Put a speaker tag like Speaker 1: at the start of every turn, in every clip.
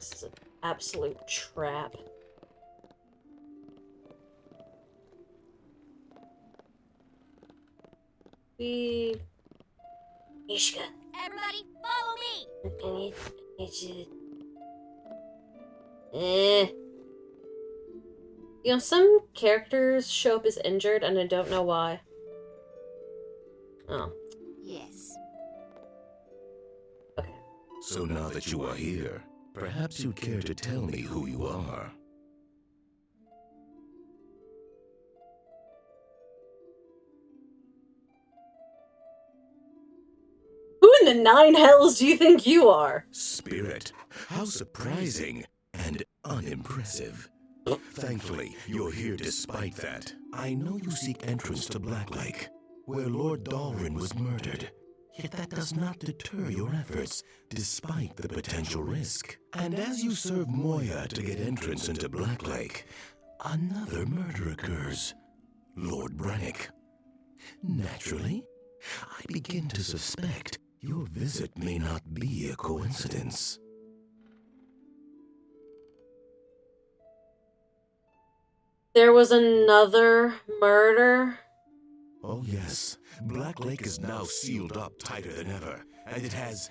Speaker 1: This is an absolute trap. Ishka.
Speaker 2: Everybody, follow me!
Speaker 1: I need you. You know, some characters show up as injured and I don't know why. Oh.
Speaker 2: Yes.
Speaker 1: Okay.
Speaker 3: So now that you are here, perhaps you'd care to tell me who you are.
Speaker 1: Who in the nine hells do you think you are?
Speaker 3: Spirit. How surprising and unimpressive. Thankfully, you're here despite that. I know you seek entrance to Black Lake, where Lord Dalrin was murdered. Yet that does not deter your efforts, despite the potential risk. And as you serve Moya to get entrance into Black Lake, another murder occurs. Lord Brennick. Naturally, I begin to suspect your visit may not be a coincidence.
Speaker 1: There was another murder?
Speaker 3: Oh yes, Black Lake is now sealed up tighter than ever, and it has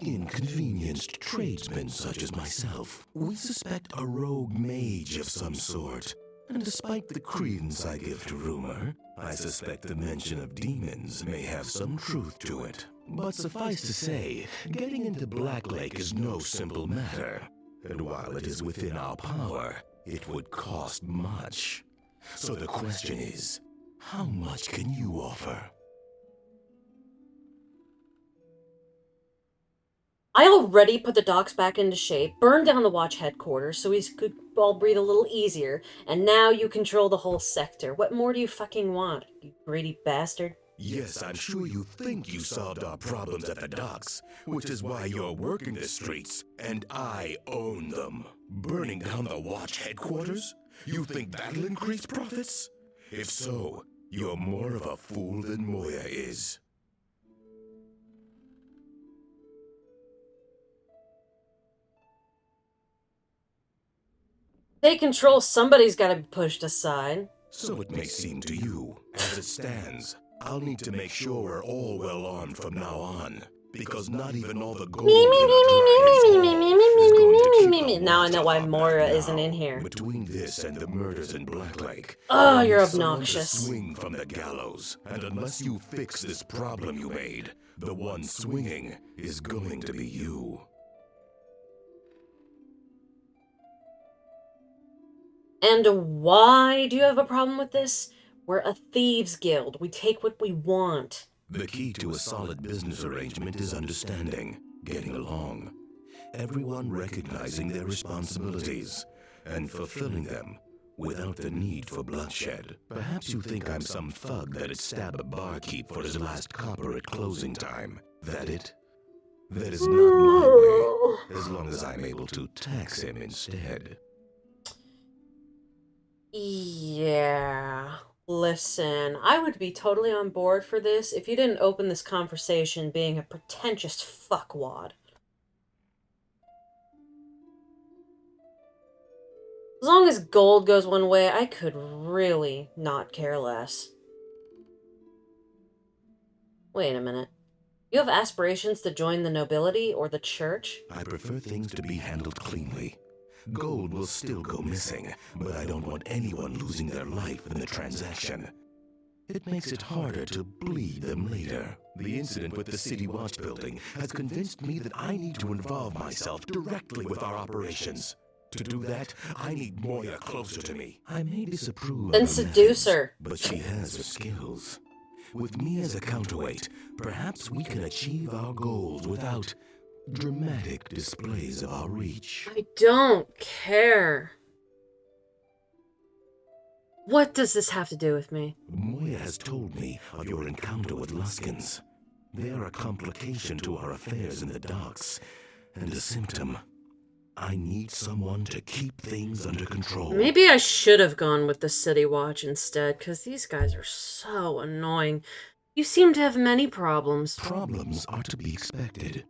Speaker 3: inconvenienced tradesmen such as myself. We suspect a rogue mage of some sort, and despite the credence I give to rumor, I suspect the mention of demons may have some truth to it. But suffice to say, getting into Black Lake is no simple matter, and while it is within our power, it would cost much. So the question is, how much can you offer?
Speaker 1: I already put the docks back into shape, burned down the watch headquarters so we could all breathe a little easier, and now you control the whole sector. What more do you fucking want, you greedy bastard?
Speaker 3: Yes, I'm sure you think you solved our problems at the docks, which is why you're working the streets, and I own them. Burning down the watch headquarters? You think that'll increase profits? If so, you're more of a fool than Moya is.
Speaker 1: They control, somebody's gotta be pushed aside.
Speaker 3: So it may seem to you. As it stands, I'll need to make sure we're all well armed from now on, because not even all the gold in a dragon's hall is going to keep a
Speaker 1: Now I
Speaker 3: watch
Speaker 1: know
Speaker 3: off
Speaker 1: why
Speaker 3: our
Speaker 1: Moira
Speaker 3: back
Speaker 1: isn't
Speaker 3: now.
Speaker 1: in here.
Speaker 3: Between this and the murders in Black Lake,
Speaker 1: Oh,
Speaker 3: there
Speaker 1: you're
Speaker 3: is someone to
Speaker 1: obnoxious.
Speaker 3: swing from the gallows, and unless you fix this problem you made, the one swinging is going to be you.
Speaker 1: And why do you have a problem with this? We're a thieves guild. We take what we want.
Speaker 3: The key to a solid business arrangement is understanding, getting along. Everyone recognizing their responsibilities and fulfilling them without the need for bloodshed. Perhaps you think I'm some thug that'd stab a barkeep for his last copper at closing time. That it? That is not my way, as long as I'm able to tax him instead.
Speaker 1: Yeah. Listen, I would be totally on board for this if you didn't open this conversation being a pretentious fuckwad. As long as gold goes one way, I could really not care less. Wait a minute. You have aspirations to join the nobility or the church?
Speaker 3: I prefer things to be handled cleanly. Gold will still go missing, but I don't want anyone losing their life in the transaction. It makes it harder to bleed them later. The incident with the City Watch building has convinced me that I need to involve myself directly with our operations. To do that, I need Moya closer to me. I may disapprove
Speaker 1: Then
Speaker 3: of her
Speaker 1: seduce
Speaker 3: methods,
Speaker 1: her.
Speaker 3: but she has her skills. With me as a counterweight, perhaps we can achieve our goals without dramatic displays of our reach.
Speaker 1: I don't care. What does this have to do with me?
Speaker 3: Moya has told me of your encounter with Luskins. They are a complication to our affairs in the docks, and a symptom. I need someone to keep things under control.
Speaker 1: Maybe I should have gone with the City Watch instead, because these guys are so annoying. You seem to have many problems.
Speaker 3: Problems are to be expected.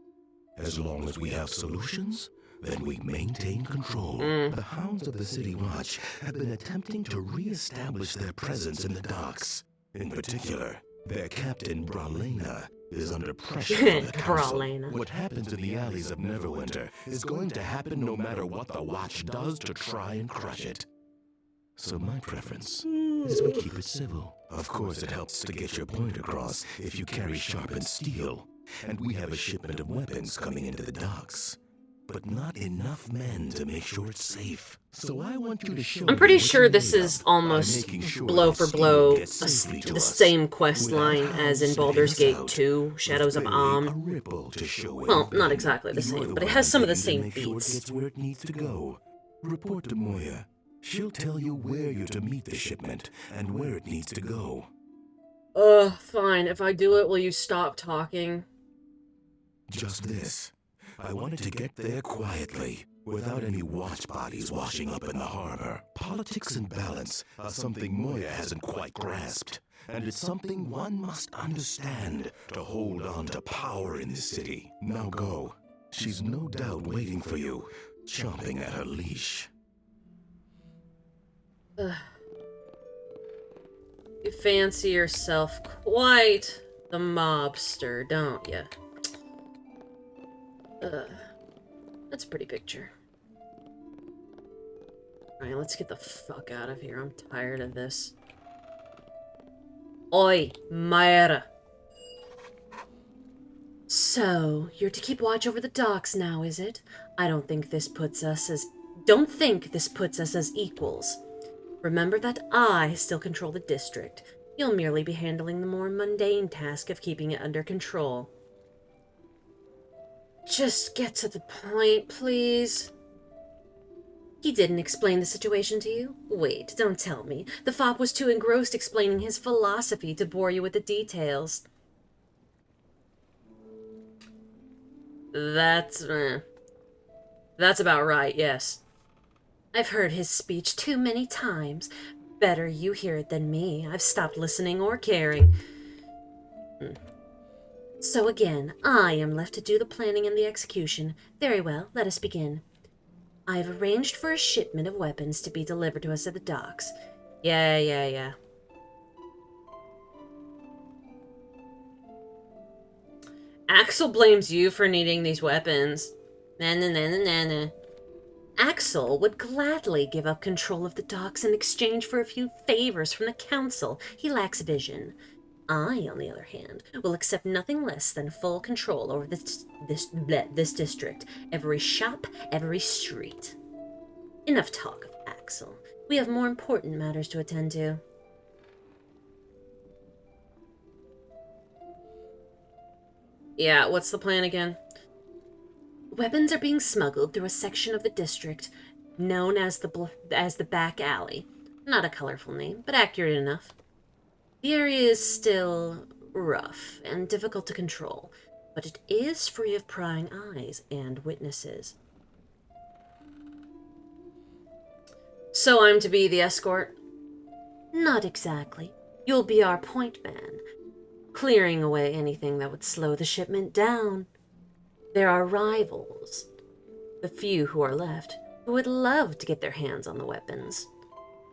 Speaker 3: As long as we have solutions, then we maintain control. The hounds of the City Watch have been attempting to re-establish their presence in the docks. In particular, their captain, Bralena, is under pressure from the council.
Speaker 1: Bralena.
Speaker 3: What happens in the alleys of Neverwinter is going to happen no matter what the Watch does to try and crush it. So my preference is we keep it civil. Of course, it helps to get your point across if you carry sharpened steel. And we have a shipment of weapons coming into the docks. But not enough men to make sure it's safe. So I want you to show
Speaker 1: I'm pretty
Speaker 3: me what
Speaker 1: sure
Speaker 3: you're
Speaker 1: this
Speaker 3: made
Speaker 1: is
Speaker 3: of
Speaker 1: almost
Speaker 3: by making sure
Speaker 1: blow
Speaker 3: that
Speaker 1: for
Speaker 3: steel
Speaker 1: blow
Speaker 3: gets safely to
Speaker 1: the
Speaker 3: us,
Speaker 1: same quest
Speaker 3: without
Speaker 1: line as in
Speaker 3: hounds
Speaker 1: Baldur's
Speaker 3: sniffing
Speaker 1: Gate
Speaker 3: us
Speaker 1: 2,
Speaker 3: out,
Speaker 1: Shadows
Speaker 3: with
Speaker 1: of
Speaker 3: barely a
Speaker 1: Amn.
Speaker 3: ripple to show where
Speaker 1: Well,
Speaker 3: you've
Speaker 1: not
Speaker 3: been.
Speaker 1: exactly the
Speaker 3: You're
Speaker 1: same, but it
Speaker 3: one
Speaker 1: has some of the
Speaker 3: taking to
Speaker 1: same
Speaker 3: make sure it
Speaker 1: beats.
Speaker 3: gets where it needs to go. Report to Moya. She'll tell you where you're to meet the shipment and where it needs to go.
Speaker 1: Fine. If I do it, will you stop talking?
Speaker 3: Just this. I wanted to get there quietly, without any watch bodies washing up in the harbor. Politics and balance are something Moya hasn't quite grasped, and it's something one must understand to hold on to power in this city. Now go. She's no doubt waiting for you, chomping at her leash.
Speaker 1: You fancy yourself quite the mobster, don't you? That's a pretty picture. Alright, let's get the fuck out of here. I'm tired of this. Oi, Mayra. So, you're to keep watch over the docks now, is it? I don't think this puts us as equals. Remember that I still control the district. You'll merely be handling the more mundane task of keeping it under control. Just get to the point, please. He didn't explain the situation to you? Wait, don't tell me. The fop was too engrossed explaining his philosophy to bore you with the details. That's about right, yes. I've heard his speech too many times. Better you hear it than me. I've stopped listening or caring. So again, I am left to do the planning and the execution. Very well, let us begin. I have arranged for a shipment of weapons to be delivered to us at the docks. Yeah. Axel blames you for needing these weapons. Na. Axel would gladly give up control of the docks in exchange for a few favors from the council. He lacks vision. I, on the other hand, will accept nothing less than full control over this district, every shop, every street. Enough talk of Axel. We have more important matters to attend to. Yeah, what's the plan again? Weapons are being smuggled through a section of the district known as the back alley. Not a colorful name, but accurate enough. The area is still rough and difficult to control, but it is free of prying eyes and witnesses. So I'm to be the escort? Not exactly. You'll be our point man, clearing away anything that would slow the shipment down. There are rivals, the few who are left, who would love to get their hands on the weapons.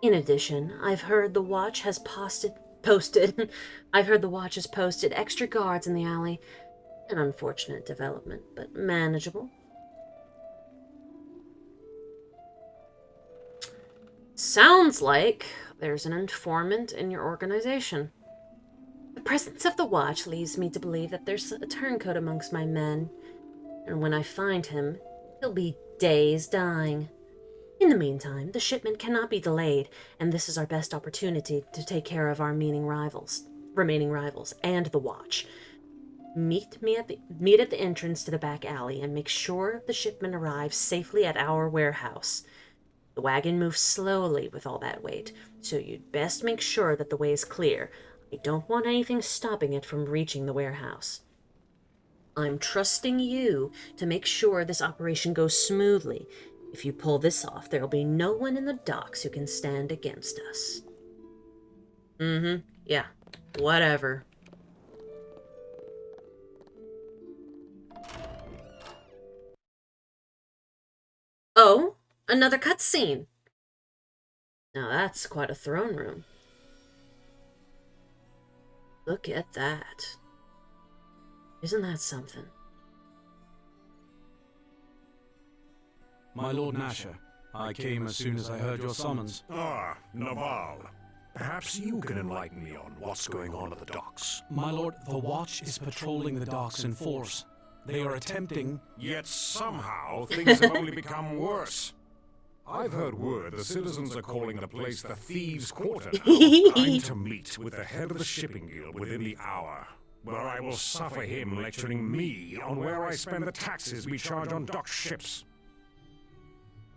Speaker 1: In addition, I've heard the watch has posted extra guards in the alley. An unfortunate development, but manageable. Sounds like there's an informant in your organization. The presence of the watch leads me to believe that there's a turncoat amongst my men, and when I find him, he'll be days dying. In the meantime, the shipment cannot be delayed, and this is our best opportunity to take care of our remaining rivals, and the watch. Meet at the entrance to the back alley and make sure the shipment arrives safely at our warehouse. The wagon moves slowly with all that weight, so you'd best make sure that the way is clear. I don't want anything stopping it from reaching the warehouse. I'm trusting you to make sure this operation goes smoothly. If you pull this off, there'll be no one in the docks who can stand against us. Yeah, whatever. Oh, another cutscene. Now that's quite a throne room. Look at that. Isn't that something?
Speaker 4: My Lord Nasher, I came as soon as I heard your summons.
Speaker 5: Ah, Naval. Perhaps you can enlighten me on what's going on at the docks.
Speaker 4: My lord, the Watch is patrolling the docks in force. They are attempting...
Speaker 5: Yet somehow things have only become worse. I've heard word the citizens are calling the place the Thieves' Quarter now. I'm to meet with the head of the shipping guild within the hour, where I will suffer him lecturing me on where I spend the taxes we charge on dock ships.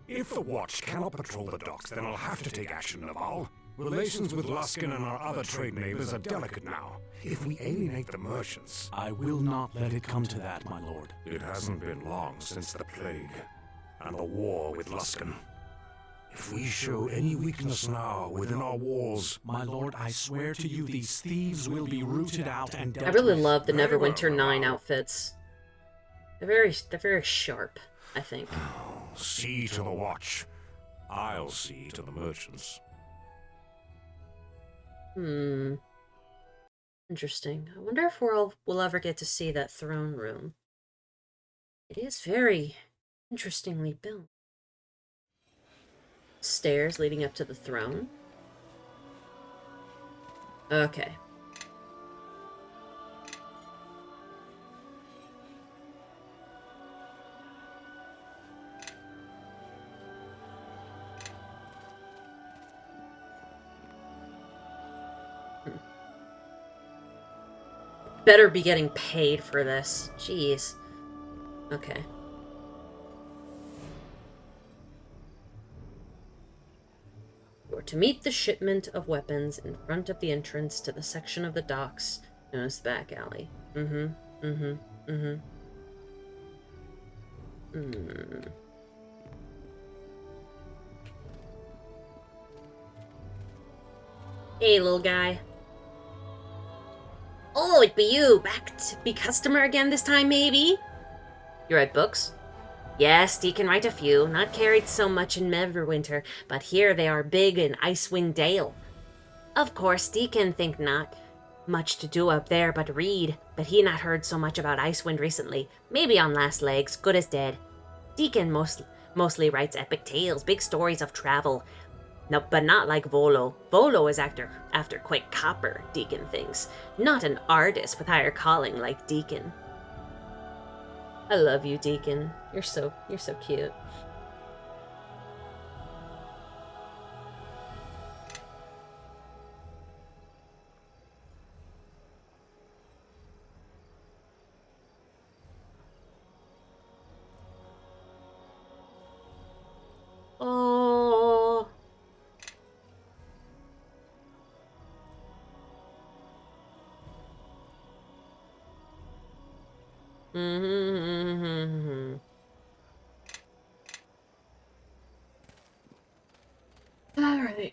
Speaker 5: If the Watch cannot patrol the docks, then I'll have to take action, Naval. Relations with Luskin and our other trade neighbors are delicate now. If we alienate the merchants...
Speaker 4: I will not let it come to that, my lord.
Speaker 5: It hasn't been long since the plague and the war with Luskin. If we show any weakness now within our walls...
Speaker 4: My lord, I swear to you these thieves will be rooted out and dealt
Speaker 1: I really
Speaker 4: with.
Speaker 1: love the
Speaker 5: Very well,
Speaker 1: Neverwinter 9
Speaker 5: Naval.
Speaker 1: outfits. They're very sharp, I think.
Speaker 5: See to the Watch. I'll see to the merchants.
Speaker 1: Interesting. I wonder if we'll ever get to see that throne room. It is very interestingly built. Stairs leading up to the throne. Okay. Better be getting paid for this. Jeez. Okay. You're to meet the shipment of weapons in front of the entrance to the section of the docks known as the back alley. Hey, little guy. Oh, it be you. Back to be customer again this time, maybe? You write books? Yes, Deacon write a few. Not carried so much in Neverwinter, but here they are big in Icewind Dale. Of course, Deacon think not much to do up there but read, but he not heard so much about Icewind recently. Maybe on last legs, good as dead. Deacon mostly writes epic tales, big stories of travel. No, but not like Volo. Volo is after quick copper, Deacon thinks. Not an artist with higher calling like Deacon. I love you, Deacon. You're so cute. Oh. All right.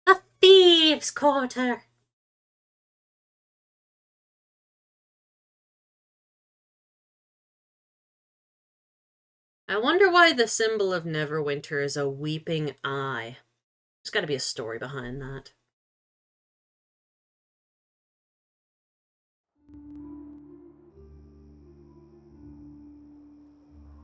Speaker 1: A thieves' quarter. I wonder why the symbol of Neverwinter is a weeping eye. There's got to be a story behind that.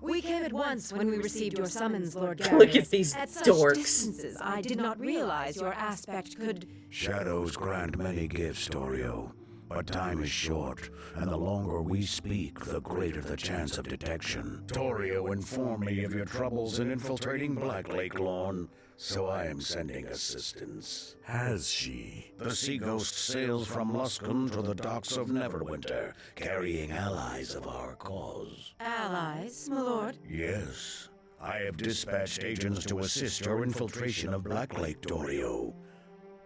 Speaker 6: We came at once when we received your summons, Lord
Speaker 1: Look
Speaker 6: Darius.
Speaker 1: at these
Speaker 6: At such
Speaker 1: dorks.
Speaker 6: distances, I did not realize your aspect could...
Speaker 3: Shadows grant many gifts, Torio, but time is short, and the longer we speak, the greater the chance of detection. Torio informed me of your troubles in infiltrating Black Lake Lawn, so I am sending assistance.
Speaker 5: Has she?
Speaker 3: The Sea Ghost sails from Luskan to the docks of Neverwinter, carrying allies of our cause.
Speaker 6: Allies, my lord?
Speaker 3: Yes, I have dispatched agents to assist your infiltration of Black Lake, Torio.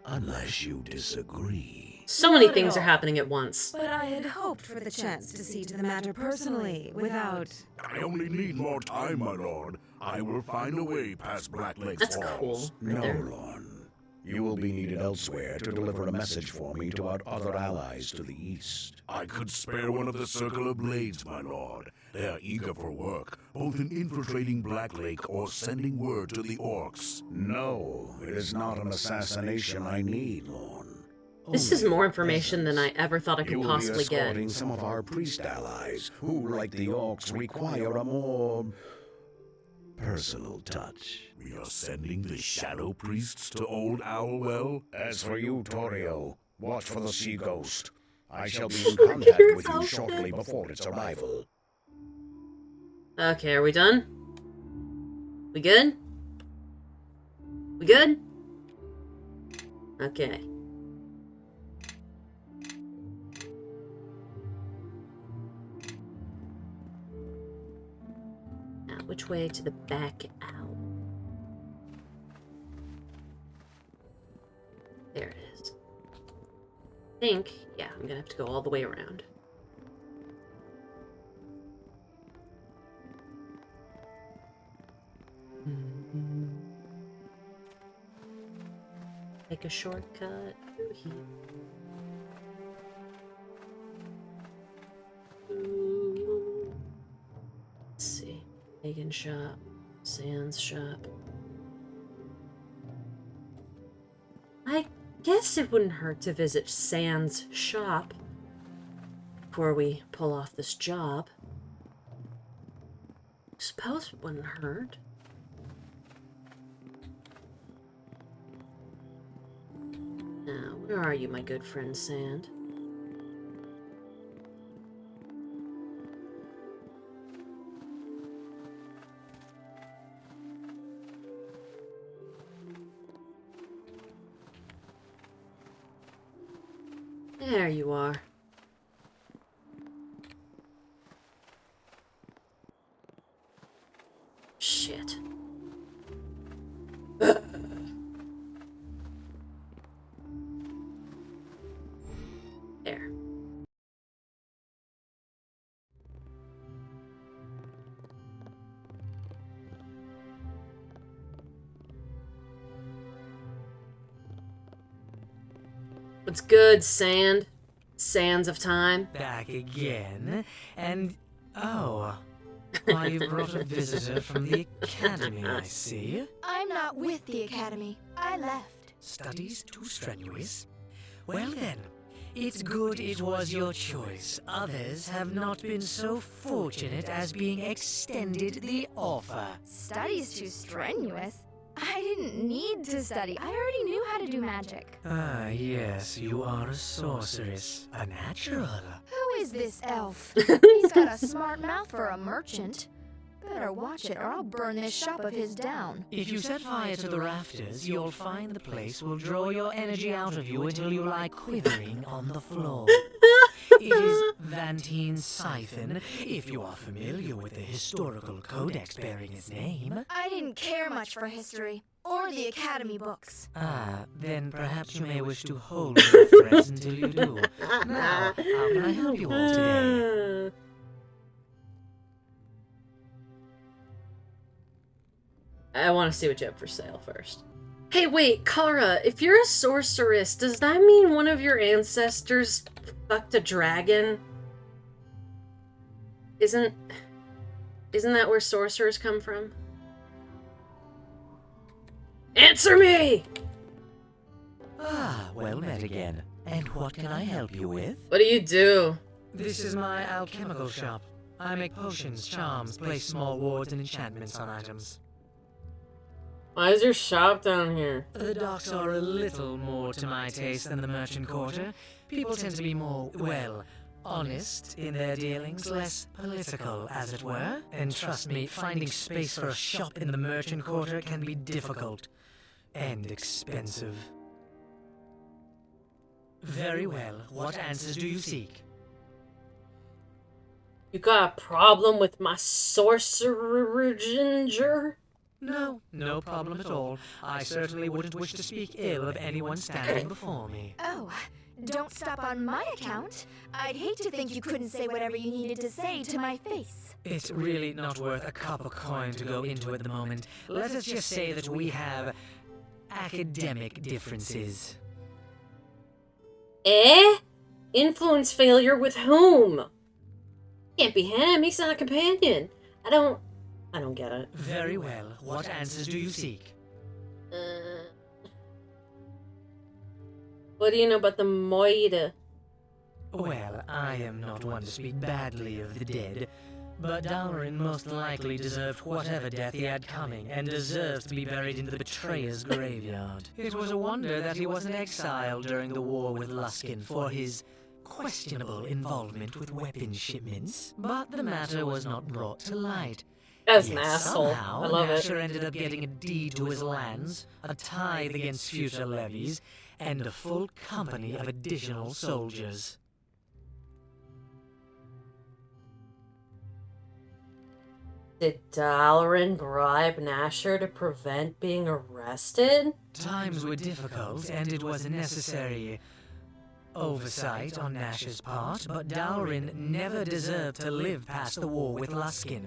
Speaker 3: Unless you disagree.
Speaker 1: So many
Speaker 6: Not at
Speaker 1: things are
Speaker 6: all.
Speaker 1: happening at once.
Speaker 6: But I had hoped for the chance to see to the matter personally, without...
Speaker 3: I only need more time, my lord. I will find a way past Black Lake's
Speaker 1: That's
Speaker 3: walls.
Speaker 1: cool. Right there.
Speaker 7: Lorne. You will be needed elsewhere to deliver a message for me to our other allies to the east.
Speaker 3: I could spare one of the Circle of Blades, my lord. They are eager for work, both in infiltrating Black Lake or sending word to the orcs.
Speaker 7: No, it is not an assassination I need, Lorne.
Speaker 1: This is more information than I ever thought I
Speaker 7: You
Speaker 1: could
Speaker 7: will be
Speaker 1: possibly get.
Speaker 7: escorting some of our priest allies, who, like the orcs, require a more personal touch.
Speaker 3: We are sending the Shadow Priests to Old Owlwell?
Speaker 7: As for you, Torio, watch for the sea ghost. I shall be in contact with you shortly before its arrival.
Speaker 1: Okay, are we done? We good? We good? Okay. Now, which way to the back out? There it is. I think, yeah, I'm gonna have to go all the way around. Take a shortcut through here. Ooh. Let's see. Pagan shop. Sans shop. I guess it wouldn't hurt to visit Sans shop before we pull off this job. Suppose it wouldn't hurt. Now, where are you, my good friend Sand? There you are. Shit. There. What's good, Sand? Sands of time?
Speaker 8: Back again, and oh, why you brought a visitor from the academy, I see.
Speaker 2: I'm not with the Academy. I left.
Speaker 8: Studies too strenuous? Well then, it's good it was your choice. Others have not been so fortunate as being extended the offer.
Speaker 2: Study's too strenuous. I didn't need to study. I already knew how to do magic.
Speaker 8: Ah, yes, you are a sorceress. A natural.
Speaker 2: Who is this elf? He's got a smart mouth for a merchant. Better watch it or I'll burn this shop of his down.
Speaker 8: If you set fire to the rafters, you'll find the place will draw your energy out of you until you lie quivering on the floor. It is Vantine's siphon, if you are familiar with the historical codex bearing his name.
Speaker 2: I didn't care much for history or the Academy books.
Speaker 8: Ah, then perhaps you may wish to hold your threats until you do. Now, how can I help you all today?
Speaker 1: I want to see what you have for sale first. Hey, wait, Kara, if you're a sorceress, does that mean one of your ancestors fucked a dragon? Isn't that where sorcerers come from? Answer me!
Speaker 8: Ah, well met again. And what can I help you with?
Speaker 1: What do you do?
Speaker 8: This is my alchemical shop. I make potions, charms, place small wards and enchantments on items.
Speaker 1: Why is your shop down here?
Speaker 8: The docks are a little more to my taste than the merchant quarter. People tend to be more, well, honest in their dealings, less political, as it were. And trust me, finding space for a shop in the merchant quarter can be difficult and expensive. Very well. What answers do you seek?
Speaker 1: You got a problem with my sorcerer ginger?
Speaker 8: No, no problem at all. I certainly wouldn't wish to speak ill of anyone standing before me.
Speaker 2: Oh, Don't stop on my account. I'd hate to think you couldn't say whatever you needed to say to my face.
Speaker 8: It's really not worth a copper coin to go into at the moment. Let us just say that we have academic differences.
Speaker 1: Eh? Influence failure with whom? Can't be him. He's not a companion. I don't get it.
Speaker 8: Very well. What answers do you seek?
Speaker 1: What do you know about the Moida?
Speaker 8: Well, I am not one to speak badly of the dead, but Dalaran most likely deserved whatever death he had coming, and deserves to be buried in the betrayer's graveyard. It was a wonder that he wasn't exiled during the war with Luskin for his questionable involvement with weapon shipments, but the matter was not brought to light.
Speaker 1: That's an
Speaker 8: Yet
Speaker 1: asshole.
Speaker 8: somehow,
Speaker 1: I love it.
Speaker 8: Nasher ended up getting a deed to his lands, a tithe against future levies, and a full company of additional soldiers.
Speaker 1: Did Dalaran bribe Nasher to prevent being arrested?
Speaker 8: Times were difficult, and it was a necessary oversight on Nasher's part, but Dalaran never deserved to live past the war with Luskin.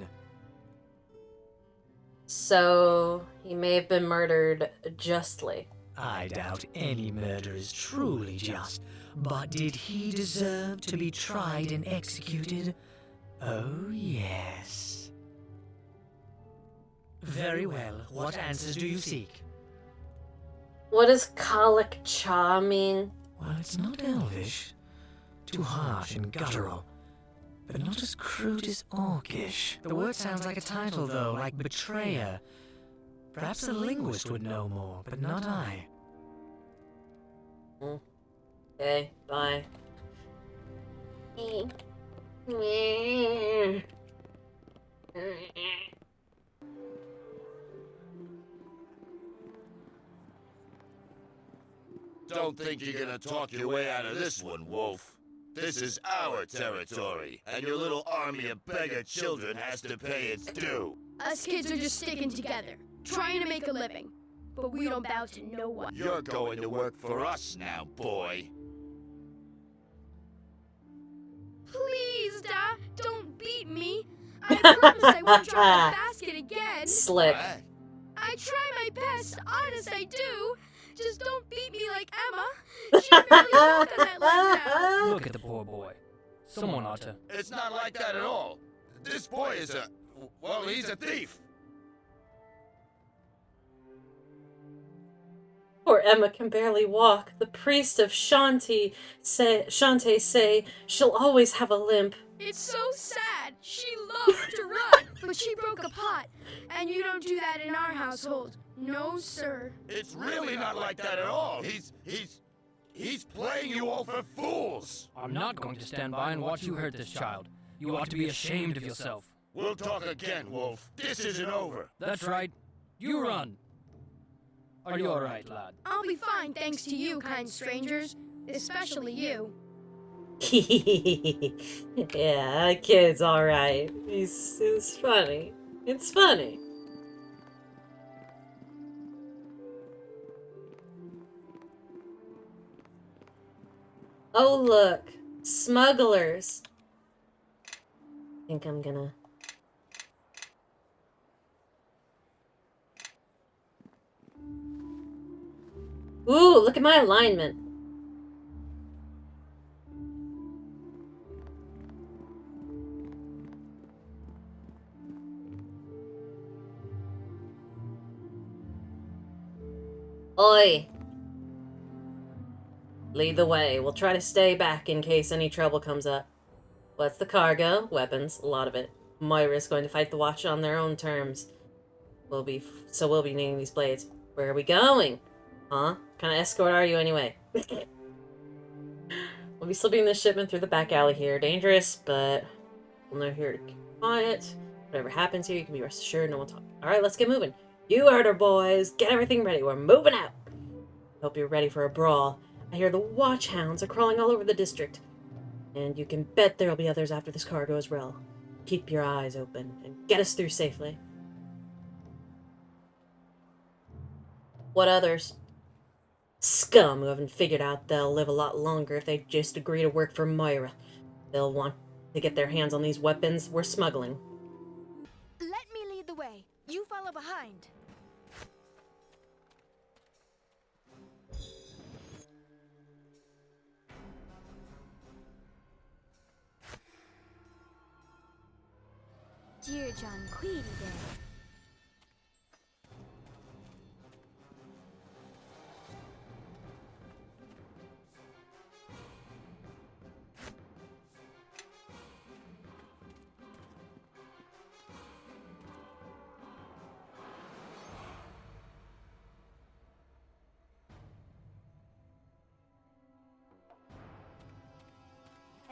Speaker 1: So, he may have been murdered justly.
Speaker 8: I doubt any murder is truly just, but did he deserve to be tried and executed? Oh, yes. Very well. What answers do you seek?
Speaker 1: What does Kalak Cha mean?
Speaker 8: Well, it's not Elvish. Too harsh and guttural. But not as crude as Orcish. The word sounds like a title, though, like betrayer. Perhaps a linguist would know more, but not I.
Speaker 1: Okay, bye.
Speaker 3: Don't think you're gonna talk your way out of this one, Wolf. This is our territory, and your little army of beggar children has to pay its due.
Speaker 2: Us kids are just sticking together, trying to make a living. But we don't bow to no one.
Speaker 3: You're going to work for us now, boy.
Speaker 2: Please, Dad, don't beat me. I promise I won't drop the basket again.
Speaker 1: Slick.
Speaker 3: What?
Speaker 2: I try my best, honest I do. Just don't beat me like Emma. She barely walked on that leg now.
Speaker 9: Look at the poor boy. Someone ought to.
Speaker 3: It's not like that at all. This boy is well, he's a thief.
Speaker 1: Poor Emma can barely walk. The priest of Shantae say she'll always have a limp.
Speaker 2: It's so sad. She loved to run, but she broke a pot. And you don't do that in our household. No, sir.
Speaker 3: It's really not like that at all. He's playing you all for fools.
Speaker 9: I'm not going to stand by and watch you hurt this child. You ought to be ashamed of yourself.
Speaker 3: We'll talk again, Wolf. This isn't over.
Speaker 9: That's right. You run. Are you alright, lad?
Speaker 2: I'll be fine thanks to you, kind strangers. Especially you.
Speaker 1: Yeah, that kid's alright. It's funny. It's funny. Oh, look. Smugglers. I think I'm gonna... Ooh, look at my alignment. Oi. Lead the way. We'll try to stay back in case any trouble comes up. What's the cargo? Weapons. A lot of it. Moira's going to fight the Watch on their own terms. We'll be needing these blades. Where are we going? Huh? What kind of escort are you anyway? We'll be slipping this shipment through the back alley here. Dangerous, but we'll know here to keep quiet. Whatever happens here, you can be rest assured no one's talking. Alright, let's get moving. You heard her, boys. Get everything ready. We're moving out. Hope you're ready for a brawl. I hear the watch hounds are crawling all over the district. And you can bet there'll be others after this cargo as well. Keep your eyes open and get us through safely. What others? Scum who haven't figured out they'll live a lot longer if they just agree to work for Moira. They'll want to get their hands on these weapons we're smuggling.
Speaker 2: Let me lead the way. You follow behind. Dear John Queedy there.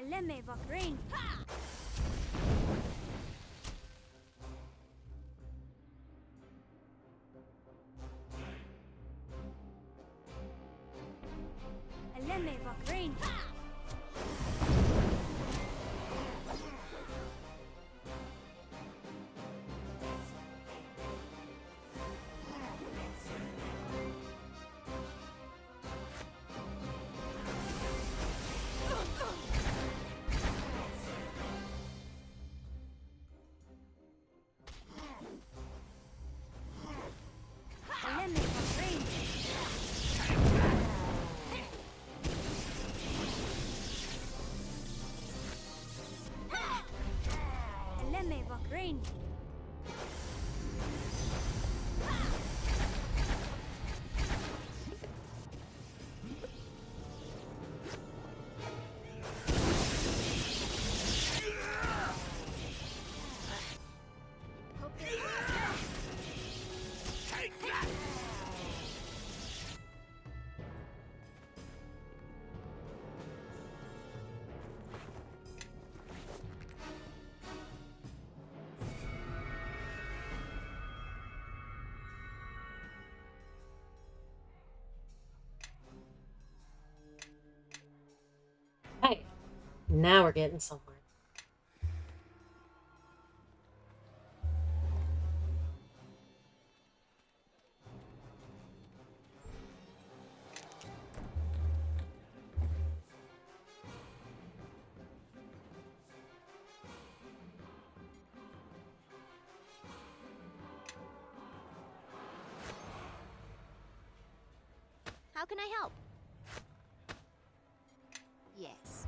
Speaker 2: Lemme vakrin. Lemme vakrin. Lemme vakrin. Lemme vakrin.
Speaker 1: Hey, now we're getting somewhere.
Speaker 2: How can I help? Yes.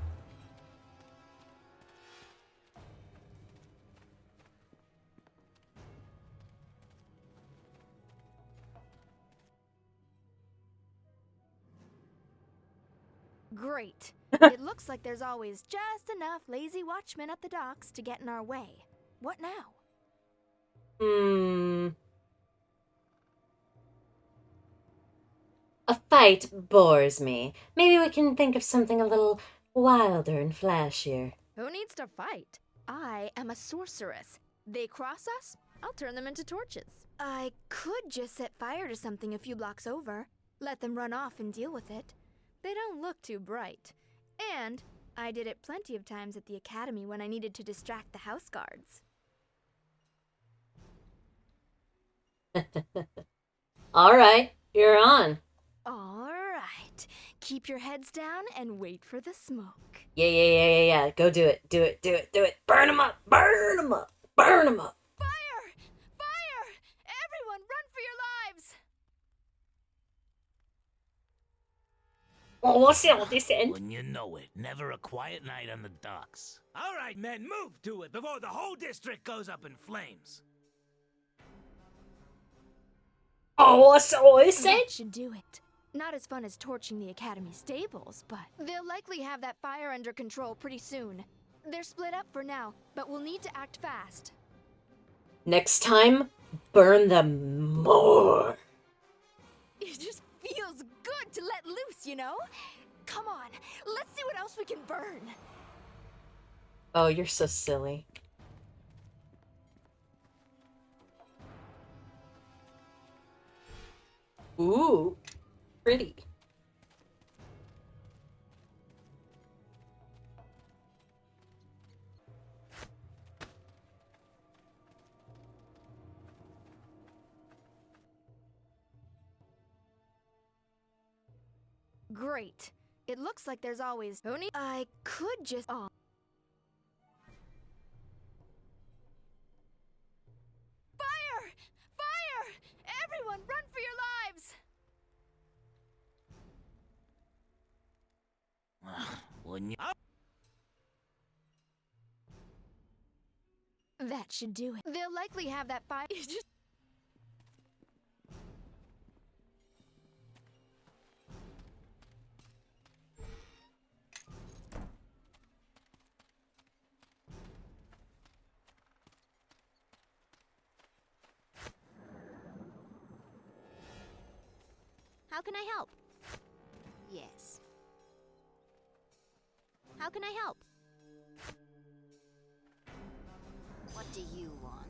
Speaker 2: Great. It looks like there's always just enough lazy watchmen at the docks to get in our way. What now?
Speaker 1: A fight bores me. Maybe we can think of something a little wilder and flashier.
Speaker 2: Who needs to fight? I am a sorceress. They cross us, I'll turn them into torches. I could just set fire to something a few blocks over. Let them run off and deal with it. They don't look too bright. And I did it plenty of times at the academy when I needed to distract the house guards.
Speaker 1: All right, you're on.
Speaker 2: All right. Keep your heads down and wait for the smoke.
Speaker 1: Yeah. Go do it. Do it. Burn them up. Burn them up. Burn them up.
Speaker 2: Fire! Fire! Everyone, run for your lives!
Speaker 1: Oh, what's all this end?
Speaker 10: Wouldn't you know it? Never a quiet night on the docks. All right, men, move to it before the whole district goes up in flames.
Speaker 1: Oh, what's all this end?
Speaker 2: That should do it. Not as fun as torching the academy stables, but they'll likely have that fire under control pretty soon. They're split up for now, but we'll need to act fast.
Speaker 1: Next time, burn them more.
Speaker 2: It just feels good to let loose, you know? Come on, let's see what else we can burn.
Speaker 1: Oh, you're so silly. Ooh, pretty.
Speaker 2: Great. It looks like there's always only. I could just. Oh. Fire! Fire! Everyone, run for your lives!
Speaker 10: Wouldn't you?
Speaker 2: That should do it. They'll likely have that fire. Just.
Speaker 11: How can I help? Yes. How can I help? What do you want?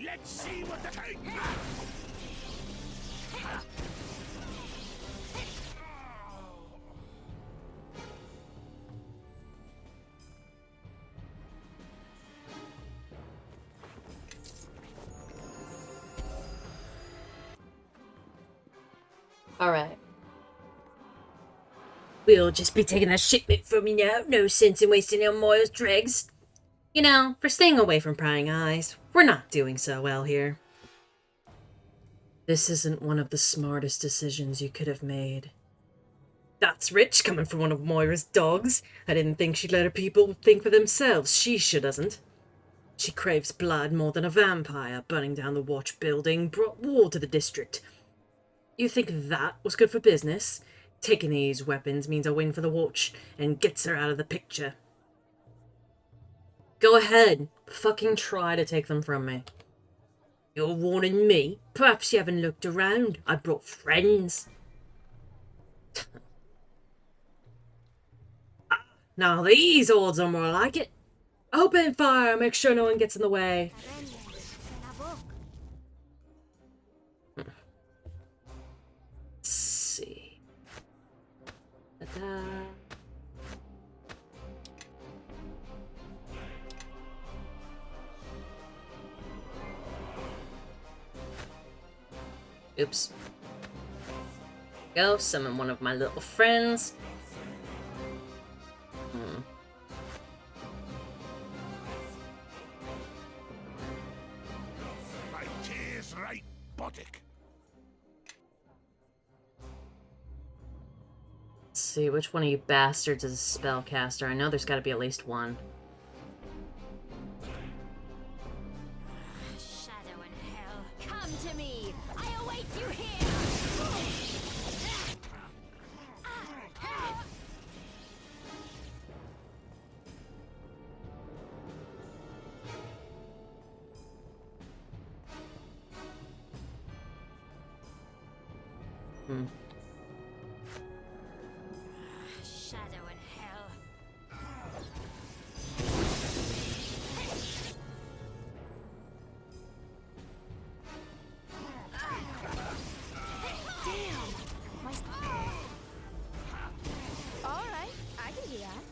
Speaker 10: Let's see what the take.
Speaker 1: Alright. We'll just be taking that shipment from you now. No sense in wasting our Moyle's dregs. You know, for staying away from prying eyes, we're not doing so well here. This isn't one of the smartest decisions you could have made. That's rich coming from one of Moira's dogs. I didn't think she'd let her people think for themselves. She sure doesn't. She craves blood more than a vampire. Burning down the watch building brought war to the district. You think that was good for business? Taking these weapons means a win for the watch and gets her out of the picture. Go ahead. Fucking try to take them from me. You're warning me? Perhaps you haven't looked around. I brought friends. Now these odds are more like it. Open fire, make sure no one gets in the way. Let's see. Ta-da. Oops. Go summon one of my little friends.
Speaker 10: My tears right, Botic.
Speaker 1: Let's see, which one of you bastards is a spellcaster? I know there's got to be at least one.
Speaker 11: Shadow and hell, come to me! I await you here! Shadow and hell.
Speaker 2: Alright, I can do that.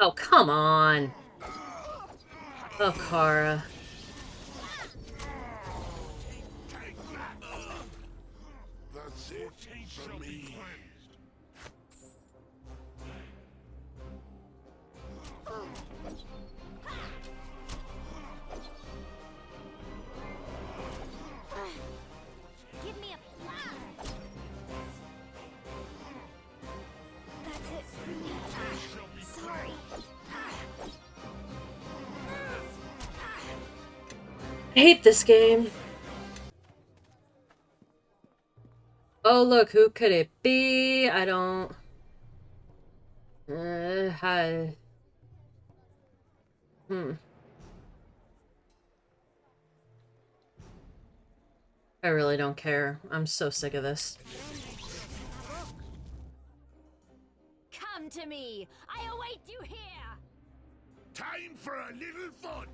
Speaker 1: Oh, come on. Oh, Kara.
Speaker 10: That's it for me.
Speaker 1: I hate this game. Oh, look, who could it be? I don't... hi. I really don't care. I'm so sick of this.
Speaker 11: Come to me. I await you here.
Speaker 3: Time for a little fun.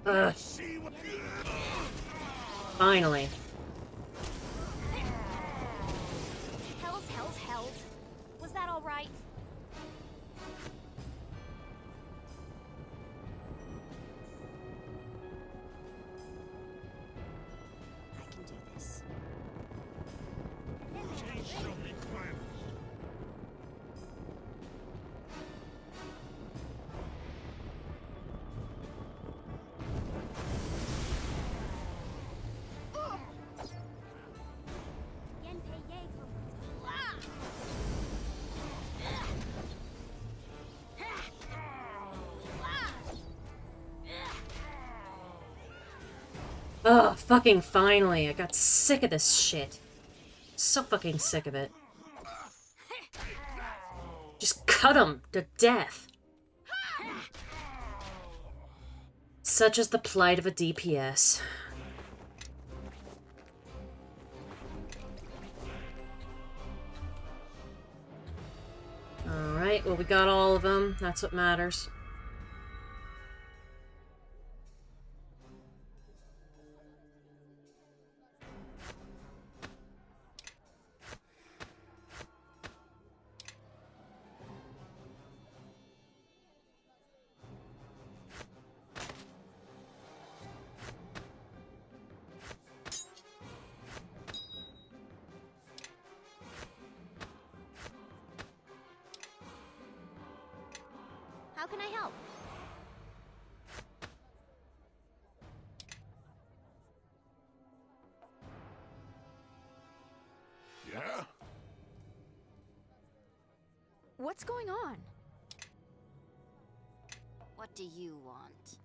Speaker 1: Ugh. Finally.
Speaker 11: Hells. Was that all right? I can do this.
Speaker 1: Oh, fucking finally. I got sick of this shit. So fucking sick of it. Just cut him to death. Such is the plight of a DPS. Alright, well we got all of them. That's what matters.
Speaker 11: How can I help?
Speaker 3: Yeah?
Speaker 2: What's going on?
Speaker 11: What do you want?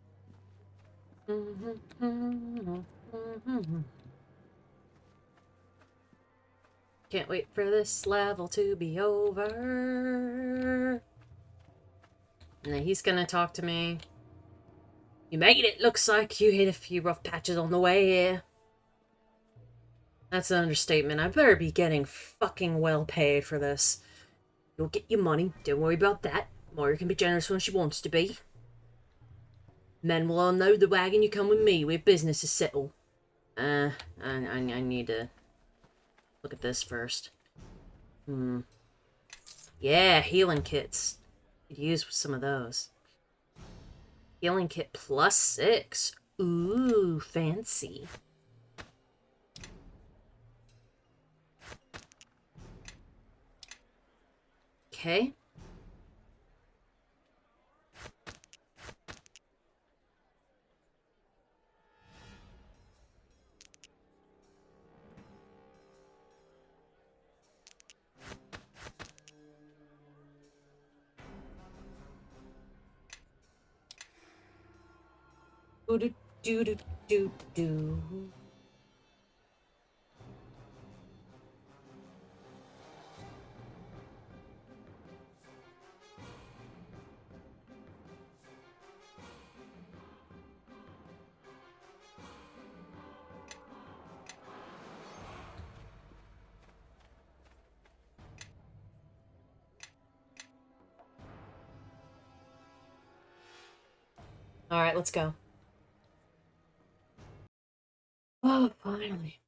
Speaker 1: Can't wait for this level to be over. And then he's gonna talk to me. You made it! Looks like you hit a few rough patches on the way here. That's an understatement. I better be getting fucking well paid for this. You'll get your money. Don't worry about that. Moira can be generous when she wants to be. Men will unload the wagon. You come with me. We have business to settle. I need to look at this first. Yeah, healing kits. Could use some of those. Healing kit +6. Ooh, fancy. Okay. Do. All right, let's go. Oh, finally.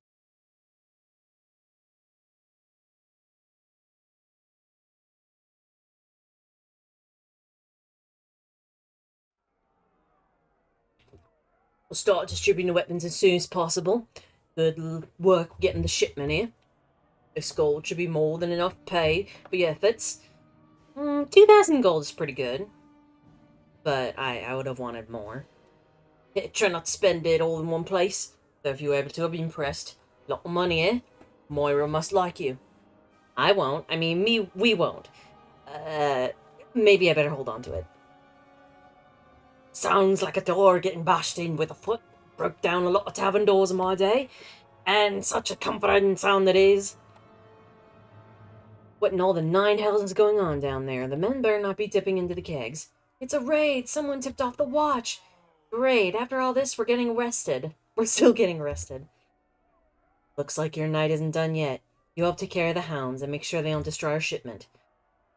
Speaker 1: We'll start distributing the weapons as soon as possible. Good work getting the shipment here. This gold should be more than enough pay for your efforts. 2,000 gold is pretty good. But I would have wanted more. Try not to spend it all in one place. Though if you were able to, I'd be impressed. Lot of money, eh? Moira must like you. I won't. I mean, we won't. Maybe I better hold on to it. Sounds like a door getting bashed in with a foot. Broke down a lot of tavern doors in my day. And such a comforting sound that is. What in all the nine hells is going on down there? The men better not be dipping into the kegs. It's a raid! Someone tipped off the watch! Great, after all this, we're getting arrested. We're still getting arrested. Looks like your night isn't done yet. You help take care of the hounds and make sure they don't destroy our shipment.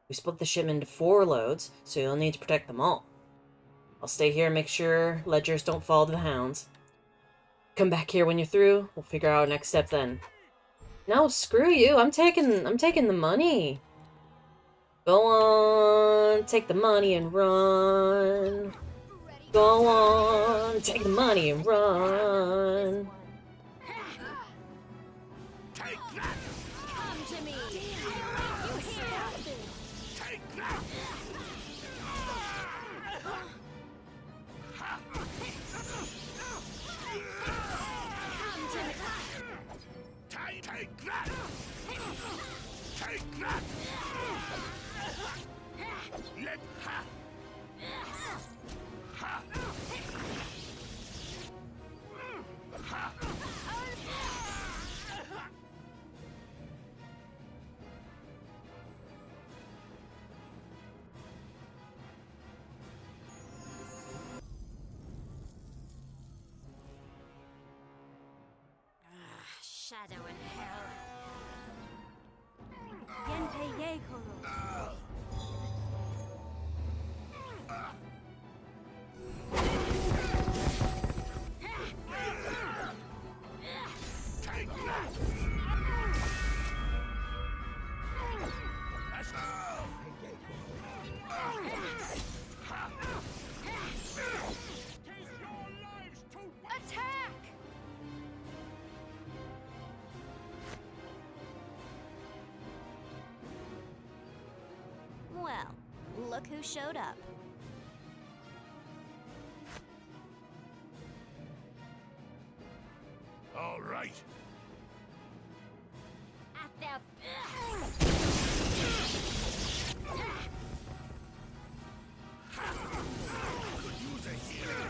Speaker 1: We split the shipment into 4 loads, so you'll need to protect them all. I'll stay here and make sure ledgers don't fall to the hounds. Come back here when you're through. We'll figure out our next step then. No, screw you. I'm taking the money. Go on, take the money and run. Go on, take the money and run.
Speaker 10: Take that!
Speaker 11: Come to me! You hear?
Speaker 10: Take that!
Speaker 11: Come to me!
Speaker 10: Take that! Take that! Let ha! Ha! Ha!
Speaker 11: Shadow in hell. Yente Yekoro.
Speaker 10: Take that! That's
Speaker 11: Attack! Well, look who showed up.
Speaker 10: all right.
Speaker 11: At their...
Speaker 10: Could use a healer.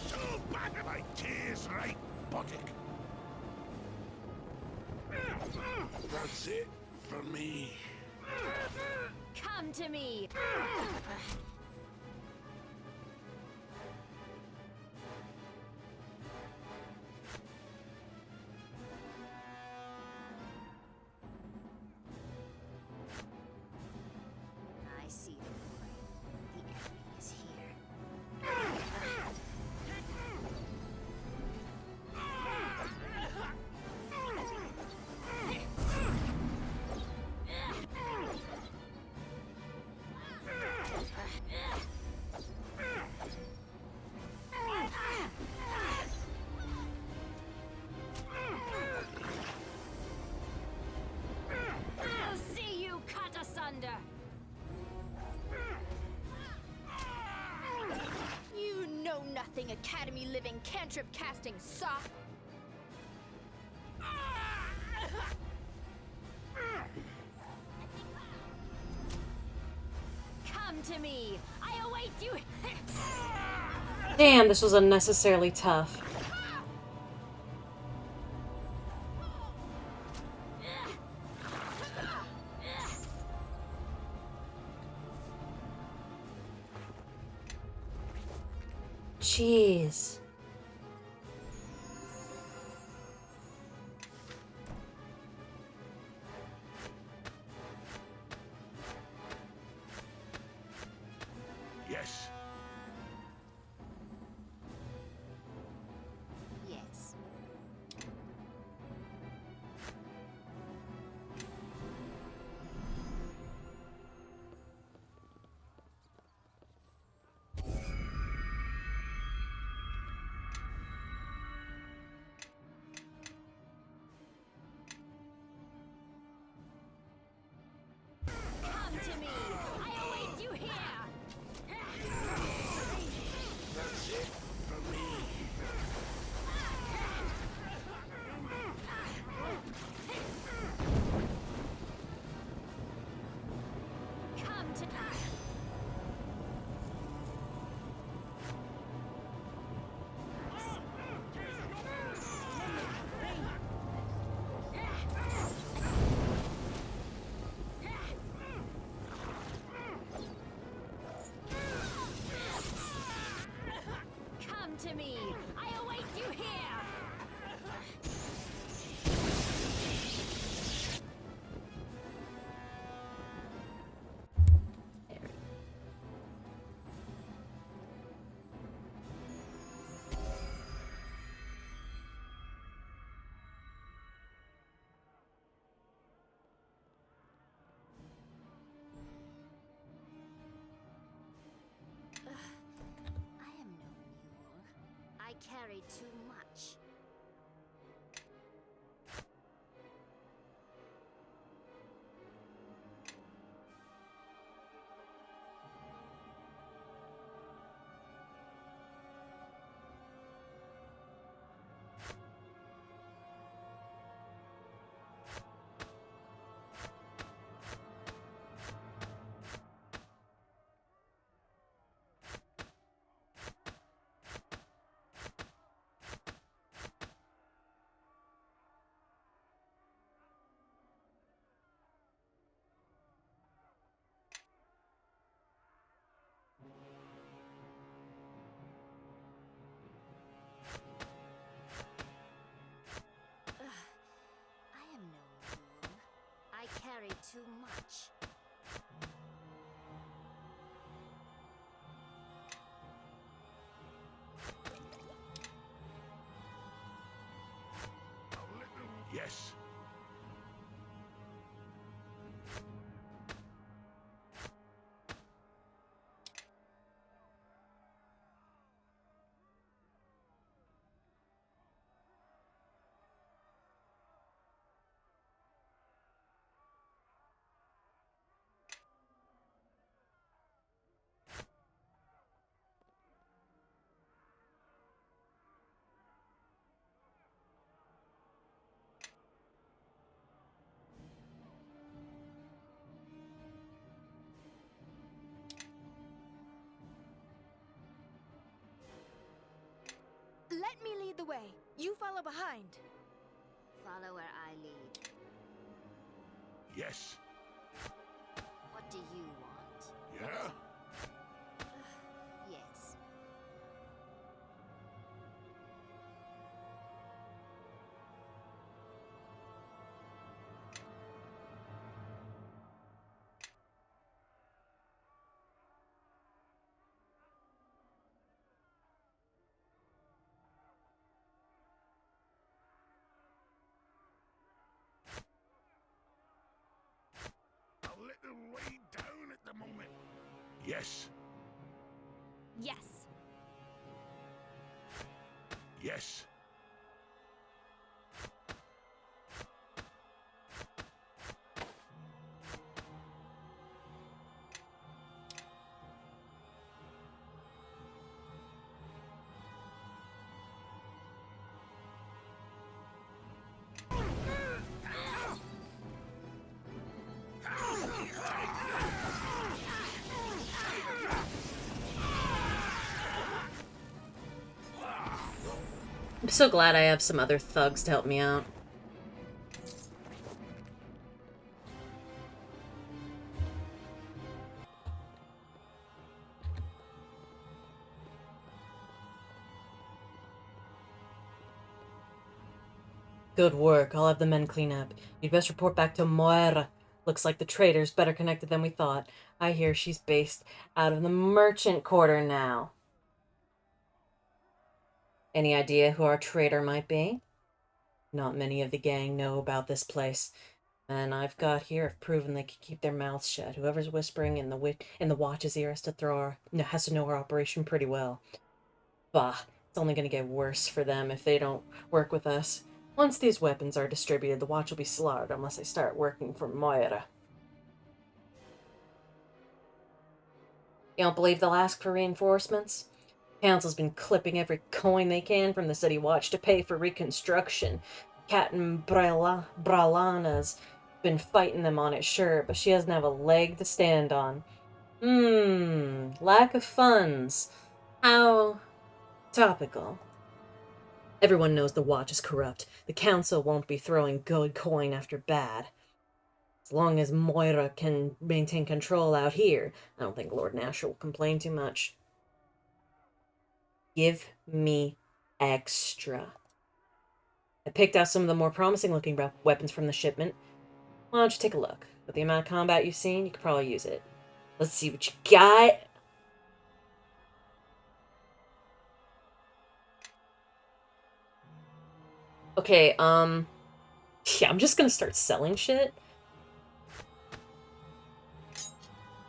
Speaker 10: Too bad of my tears, right, Botic? That's it for me.
Speaker 11: Come to me! I see the boy. The enemy is here. I'll see you cut asunder!
Speaker 2: You know nothing, Academy living, cantrip casting sop.
Speaker 11: Come to me! I await you!
Speaker 1: Damn, this was unnecessarily tough. Jeez.
Speaker 10: Yes.
Speaker 11: Yes. carry too much. I am no fool. I carry too much.
Speaker 3: Yes.
Speaker 2: Let me lead the way. You follow behind.
Speaker 11: Follow where I lead.
Speaker 3: Yes.
Speaker 11: What do you want?
Speaker 3: Yeah?
Speaker 11: Yes.
Speaker 3: A little way down at the moment. Yes.
Speaker 2: Yes.
Speaker 3: Yes.
Speaker 1: I'm so glad I have some other thugs to help me out. Good work. I'll have the men clean up. You'd best report back to Moira. Looks like the trader's better connected than we thought. I hear she's based out of the merchant quarter now. Any idea who our trader might be? Not many of the gang know about this place. And I've got here have proven they can keep their mouths shut. Whoever's whispering in the watch's ear has to know our operation pretty well. Bah, it's only going to get worse for them if they don't work with us. Once these weapons are distributed, the watch will be slaughtered unless they start working for Moira. You don't believe they'll ask for reinforcements? Council's been clipping every coin they can from the city watch to pay for reconstruction. Captain Bralana's been fighting them on it, sure, but she doesn't have a leg to stand on. Lack of funds. How topical. Everyone knows the watch is corrupt. The council won't be throwing good coin after bad. As long as Moira can maintain control out here, I don't think Lord Nasher will complain too much. Give me extra. I picked out some of the more promising looking weapons from the shipment. Why don't you take a look? With the amount of combat you've seen, you could probably use it. Let's see what you got. Okay, yeah, I'm just gonna start selling shit.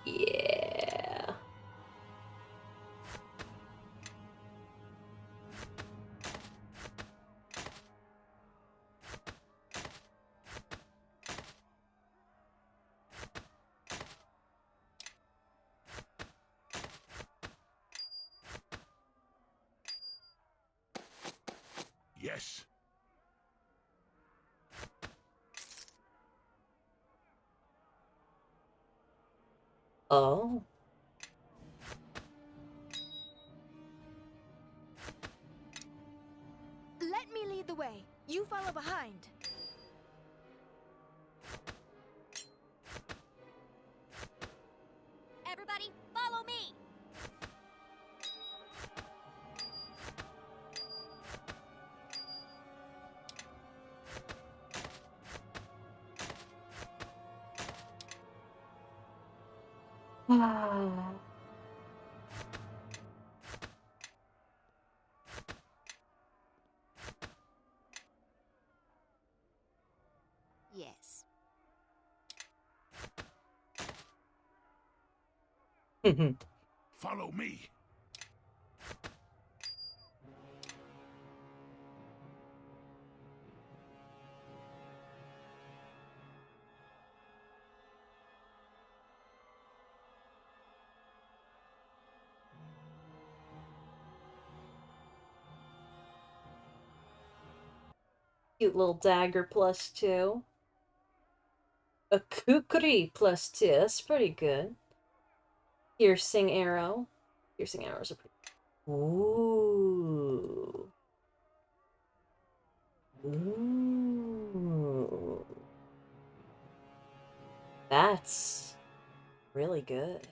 Speaker 1: Yeah.
Speaker 5: Yes.
Speaker 1: Oh.
Speaker 2: Let me lead the way. You follow behind.
Speaker 11: Everybody, follow me! Yes.
Speaker 5: Follow me.
Speaker 1: Cute little dagger +2. A kukri +2. That's pretty good. Piercing arrow. Piercing arrows are pretty good. Ooh. Ooh. That's really good.